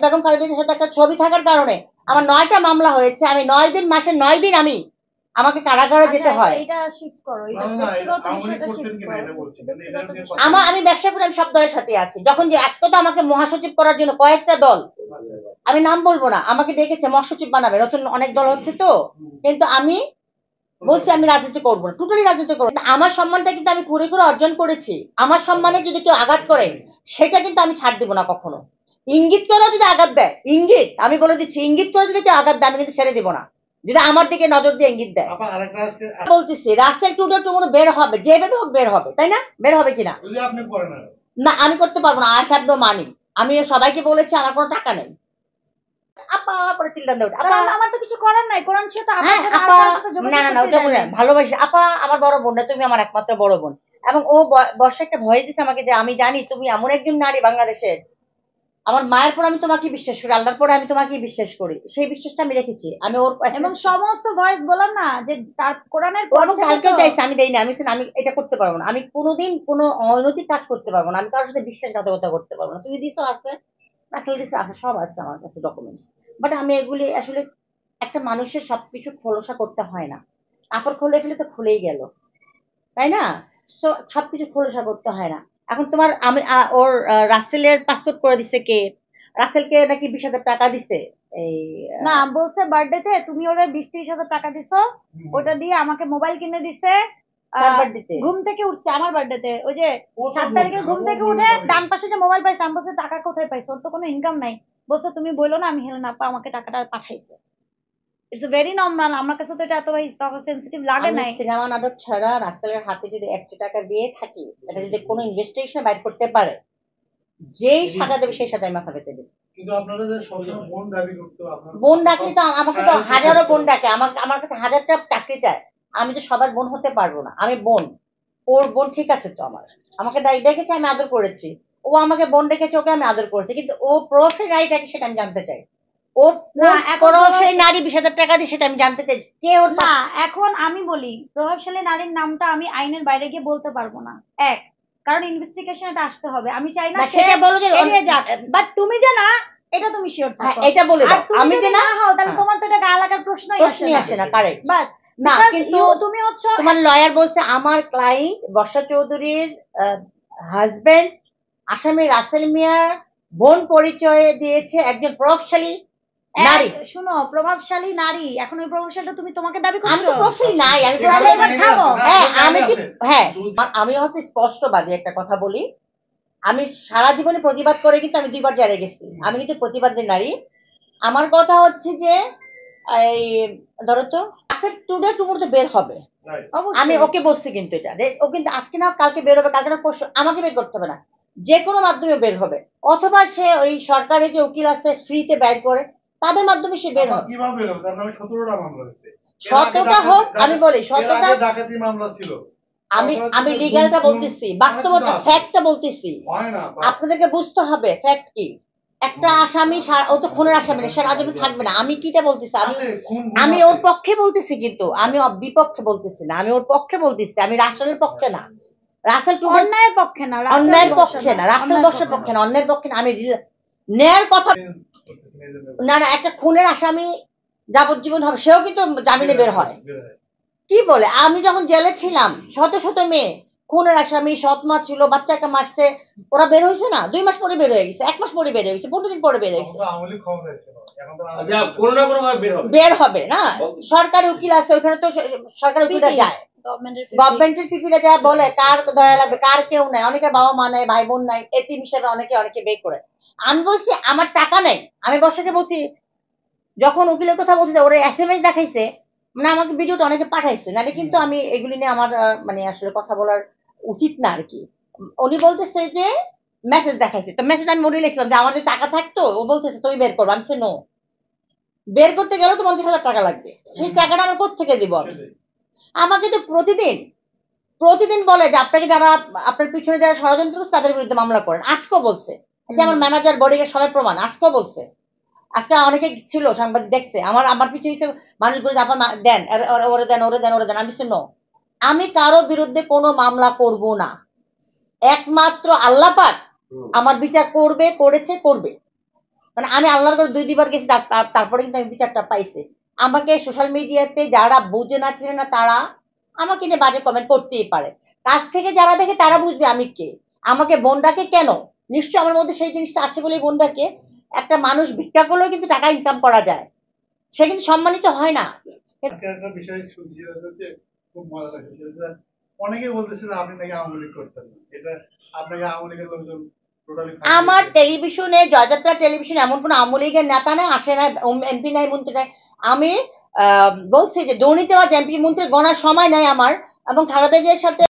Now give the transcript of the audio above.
বেগম খালেদা জিয়ার সাথে একটা ছবি থাকার কারণে আমার 9টা মামলা হয়েছে। আমি 9 দিন, মাসে 9 দিন আমি আমাকে কারাগারে যেতে হয়। এটা শিফট করো, এটা ব্যক্তিগত বিষয়টা শিফট করো। আমি ব্যবসা করে আমি সব দলের সাথে আছি। যখন যে আজকে তো আমাকে মহাসচিব করার জন্য কয়েকটা দল, আমি নাম বলবো না, আমাকে ডেকেছে মহাসচিব বানাবে, নতুন অনেক দল হচ্ছে তো, কিন্তু আমি বলছি আমি রাজনীতি করবো না, টোটালি রাজনীতি করবো না। আমার সম্মানটা কিন্তু আমি করে করে অর্জন করেছি। আমার সম্মানে যদি কেউ আঘাত করে সেটা কিন্তু আমি ছাড় দিব না কখনো। ইঙ্গিত করে যদি আঘাত দেয়, ইঙ্গিত আমি বলে দিচ্ছি, ইঙ্গিত করে যদি কেউ আঘাত দেয় আমি কিন্তু ছেড়ে দিব না, যদি আমার দিকে নজর দিয়ে ইঙ্গিত দেয়। বলতেছি রাসেল টুডে টুমোরো বের হবে, যেভাবে হোক বের হবে, তাই না? বের হবে কিনা? না আমি করতে পারবো না, আই হ্যাভ নো মানি। আমি সবাইকে বলেছি আমার কোনো টাকা নেই। আপা করে চিল্লান দেয়, আপা আমার তো কিছু করার নাই, কোরআন ছিল তো আমার সাথে আপা, না না না ওটা বলে ভালোবাসি। আপা আমার বড় বোন না, তুমি আমার একমাত্র বড় বোন। এবং ও বর্ষা একটা ভয় দিতে আমাকে যে আমি জানি তুমি এমন একজন নারী বাংলাদেশের, আমার মায়ের পর আমি তোমাকে বিশ্বাস করি, আল্লাহর পরে আমি তোমাকে বিশ্বাস করি, সেই বিশ্বাসটা আমি রেখেছি। আমি ওর এবং সমস্ত ভয়েস বললাম না যে তার কোরআনের কালকে চাইছি, আমি দেই না, আমি আমি এটা করতে পারবো না, আমি কোনোদিন কোনো অনৈতিক কাজ করতে পারবো না, আমি কারোর সাথে বিশ্বাসঘাতকতা করতে পারবো না। তুমি দিছো আছে, আসলে দিছো আছে, সব আছে আমার কাছে ডকুমেন্টস, বাট আমি এগুলি আসলে একটা মানুষের সবকিছু খোলসা করতে হয় না, কাপড় খুলে ফেলে তো খুলেই গেল, তাই না? সো সবকিছু খোলসা করতে হয় না। এখন তোমার আমি ওর রাসেলের পাসপোর্ট করে দিছে কে? রাসেলকে নাকি 20,000 টাকা দিছে, এই না বলছে বার্থডেতে তুমি ওরা 20-30 হাজার টাকা দিছো, ওটা দিয়ে আমাকে মোবাইল কিনে দিছে। ঘুম থেকে উঠছে আমার বার্থডেতে, ওই যে 7 তারিখে ঘুম থেকে উঠে ডান পাশে যে মোবাইল পাইছে, আমি বলছি টাকা কোথায় পাইছো, ওর তো কোনো ইনকাম নাই। বলছে তুমি বললো না আমি হেলেন আপা আমাকে টাকাটা পাঠাইছে। ইটস ভেরি নর্মাল, আমার কাছে তো এটা এত সেনসিটিভ লাগে নাই। সিনেমা নাটক ছাড়া রাসেলের হাতে যদি 1 টাকা দিয়ে থাকি, এটা যদি কোনো ইনভেস্টিগেশন বাইর করতে পারে, যেই সাজা দেবে সেই সাজায় মাথা পেতে দেবে। কিন্তু আপনারা যে সবসময় বোন দাবি করতে, বোন ডাকলে তো আমাকে তো হাজারো বোন ডাকে, আমার কাছে 1000টা চাকরি চায়, আমি তো সবার বোন হতে পারবো না। আমি বোন, ওর বোন ঠিক আছে তো, আমাকে ডেকেছে, আমি আদর করেছি, ও আমাকে বোন ডেকেছে, ওকে আমি আদর করেছি, কিন্তু ও প্রফেশনাল নারীটাকে সেটা আমি জানতে চাই। ও প্রভাবশালী নারী 20,000 টাকা দিয়ে, সেটা আমি জানতে চাই কে ওর। না এখন আমি বলি প্রভাবশালী নারীর নামটা আমি আইনের বাইরে গিয়ে বলতে পারবো না, এক কারণ ইনভেস্টিগেশন এটা আসতে হবে, আমি চাই না সেটা বলো যে এড়িয়ে যাক, বাট তুমি যে না এটা তুমি শিওর থাকো, এটা বলে দাও। আমি যে না হও তাহলে তোমার তো এটা গা লাগার প্রশ্নই আসে না, কারেক্ট। বাস না কিন্তু তুমি হচ্ছে তোমার লয়ার বলছে আমার ক্লায়েন্ট বর্ষা চৌধুরীর হাজবেন্ড আসামি রাসেল মিয়ার বোন পরিচয় দিয়েছে একজন প্রভাবশালী নারী। শুনো প্রভাবশালী নারী, এখন ওই প্রভাবশালীটা তুমি তোমাকে দাবি করছো? আমি তো প্রভাবশালী নাই, আমি হচ্ছে স্পষ্টবাদী, একটা কথা বলি, আমি সারা জীবনে প্রতিবাদ করে কিন্তু আমি 2বার জেলে গেছি, আমি কিন্তু প্রতিবাদী নারী। আমার কথা হচ্ছে যে এই ধরো তো রাসেল টুডে টুমোরো তো বের হবে, আমি ওকে বলছি কিন্তু এটা যে ও কিন্তু আজকে না কালকে বের হবে, কালকে না পরশু, আমাকে বের করতে হবে না, যে কোনো মাধ্যমে বের হবে, অথবা সে ওই সরকারি যে উকিল আছে ফ্রিতে বের করে তাদের মাধ্যমে সে বের হবে। কিভাবে বের হবে? তার নামে 17টা মামলা হয়েছে, 17টা হোক, আমি বলি 17টা ডাকাতি মামলা ছিল। আমি লিগ্যালটা বলতেছি, বাস্তবতা ফ্যাক্টটা বলতেছি, আপনাদেরকে বুঝতে হবে ফ্যাক্ট কি। একটা আসামি, ও তো খুনের আসামি না, সে রাজনীতি থাকবে না, আমি কিটা বলতেছি, আমি ওর পক্ষে বলতেছি, কিন্তু আমি বিপক্ষে বলতেছি না, আমি ওর পক্ষে বলতেছি, আমি রাসেলের পক্ষে না, রাসেল অন্যায়ের পক্ষে না, অন্যায়ের পক্ষে না, রাসেল বর্ষার পক্ষে না, অন্যায়ের পক্ষে না, আমি ন্যায়ের কথা না। একটা খুনের আসামি যাবজ্জীবন হবে, সেও কিন্তু জামিনে বের হয়, কি বলে? আমি যখন জেলে ছিলাম, শত শত মেয়ে খুনের আসামি, সৎমা ছিল, বাচ্চাকে মারছে, ওরা বের হয়েছে না, 2 মাস পরে বের হয়ে গেছে, 1 মাস পরে বের হয়ে গেছে, 15 দিন পরে বের হয়ে গেছে, বের হবে না। সরকারি উকিল আছে, ওইখানে তো সরকারি উকিলরা যায়, গভর্নমেন্টের পিপিরা যায়, বলে কার দয়া লাগবে, কার কেউ নাই, অনেকের বাবা মা নাই, ভাই বোন নাই, এতিম হিসেবে অনেকে বের করে। আমি বলছি আমার টাকা নেই, আমি বর্ষাকে বলছি, যখন উকিলের কথা বলছি ওরা SMS দেখাইছে, মানে আমাকে ভিডিওটা অনেকে পাঠাইছে, নাহলে কিন্তু আমি এগুলি নিয়ে আমার মানে আসলে কথা বলার উচিত না আর কি। উনি বলতেছে যে মেসেজ দেখাইছে, তো মেসেজ আমি মনে লিখলাম যে আমার যে টাকা থাকতো, ও বলতেছে তুই বের করবো, আমি নো, বের করতে গেলে তো 50,000 টাকা লাগবে, সেই টাকাটা আমি কোত্থেকে দিব? আমাকে তো প্রতিদিন বলে যে আপনাকে যারা আপনার পিছনে যারা ষড়যন্ত্র করছে তাদের বিরুদ্ধে মামলা করেন, আজকেও বলছে, যে আমার ম্যানেজার বডিগার্ড সবাই প্রমাণ, আজকেও বলছে, আজকে অনেকে ছিল সাংবাদিক দেখছে, আমার পিছনে হিসেবে মানুষ বলে আপা দেন, ওরে দেন, আমি নো, আমি কারো বিরুদ্ধে কোনো মামলা করব না, একমাত্র আল্লাহ পাক আমার বিচার করবে, করেছে, করবে। মানে আমি আল্লাহর করে 2 বার গেছি, তারপরে কিন্তু আমি বিচারটা পাইছি। আমাকে সোশ্যাল মিডিয়াতে যারা বুঝে না চিনে না তারা আমাকে নিয়ে বাজে কমেন্ট করতেই পারে, কাছ থেকে যারা দেখে তারা বুঝবে আমি কে। আমাকে বোন ডাকে কেন? নিশ্চয়ই আমার মধ্যে সেই জিনিসটা আছে বলেই বোন ডাকে। একটা মানুষ ভিক্ষা করলেও কিন্তু টাকা ইনকাম করা যায়, সে কিন্তু সম্মানিত হয় না। একটা বিষয় শুনছি যে খুব মজা লাগছে, যে অনেকে বলতেছে যে আপনি নাকি আওয়ামী লীগ করতেন না, এটা আপনাকে আওয়ামী লীগের লোকজন টোটালি আমার টেলিভিশনে, জয়যাত্রা টেলিভিশন এমন কোন আওয়ামী লীগের নেতা নাই, আসে নাই, এমপি নাই, মন্ত্রী নাই। আমি বলছি যে দুর্নীতিবাজ এমপি মন্ত্রী গণার সময় নাই আমার, এবং খালেদা জিয়ার সাথে